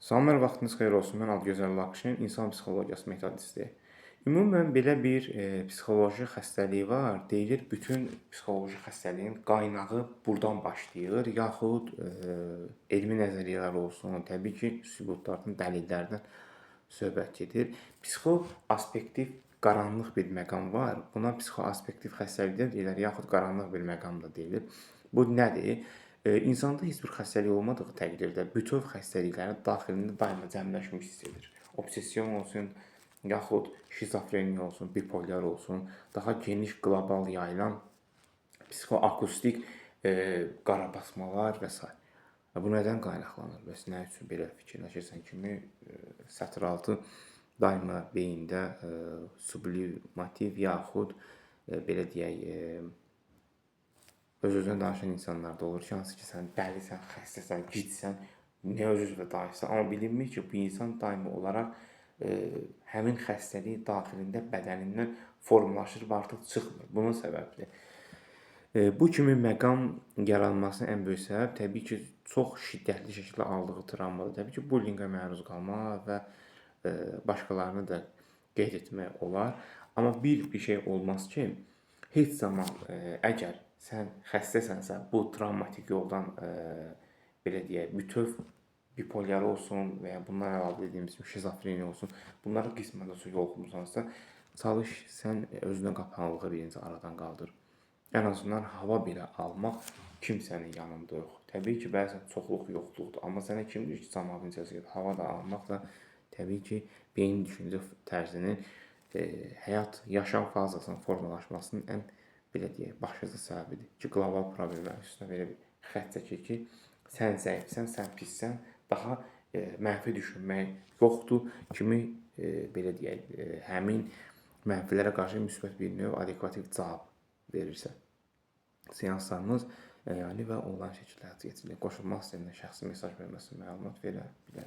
Salamlar, vaxtınız xeyir olsun. Mən Adgözəl Lakşin, insan psixologiyası metodisti. Ümumən belə bir psixoloji xəstəlik var. Deyilir, bütün psixoloji xəstəliyin qaynağı buradan başlayır, yaxud elmi nəzəriyyələr olsun, təbii ki, sübutlardan, dəlillərdən söhbət gedir. Psixoaspektiv qaranlıq bir məqam var. Buna psixoaspektiv xəstəlik də deyirlər, yaxud qaranlıq bir məqam da deyilir. Bu nədir? İnsanda heç bir xəstəlik olmadığı təqdirdə bütöv xəstəliklərin daxilində daima cəmləşmiş hiss edir. Obsession olsun, yaxud şizofreniya olsun, bipolyar olsun, daha geniş qlobal yayılan psixoakustik qarabasmalar və s. Bu nədən qaynaqlanır? Bəs nə üçün belə fikirləşirsən kimi sətr altı daima beyində sublimativ yaxud belə deyək öz-özünə danışan insanlar da olur ki, hansı ki, sən dəlisən, xəstəsən, gicsən, nə öz-özünə danışsan. Amma bilinmir ki, bu insan daimi olaraq həmin xəstəlik daxilində bədənindən formalaşır və artıq çıxmır. Bunun səbəbidir. Bu kimi məqam yaranmasının ən böyük səbəb təbii ki, çox şiddətli şəkildə aldığı travmadır. Təbii ki, bullyinqə məruz qalma və başqalarını da qeyd etmək olar. Amma bir şey olmaz ki, heç zaman əgər sən xəstəsənsə, bu travmatik yoldan belə deyək, bütöv bipolyar olsun və ya bundan əlavə dediyimiz kimi şizofreniya olsun, bunları qismən də yoluxmusansa, çalış sən özünə qapanıqlığı birinci aradan qaldır. Ən azından hava belə almaq kimsənin yanında yox. Təbii ki, bəzən çoxluq yoxluqdur, amma sənə kim deyir ki, cəmaətin içərisində hava da almaq da təbii ki, beyin düşüncə tərzinin həyat, yaşam fazasının formalaşmasının ən belə deyək, başlıca səbəbidir ki, qlobal problemlərin üstünə belə bir xətt çəkir ki, sən zəifsən, sən pissən, daha mənfi düşünmək yoxdur kimi belə deyək, həmin mənfilərə qarşı müsbət bir növ adekvativ cavab verirsə. Seanslarımız əyani və onlayn şəkildə həyata keçirilir. Qoşulmaq istəyənlər şəxsi mesaj verməsi məlumat verə bilər.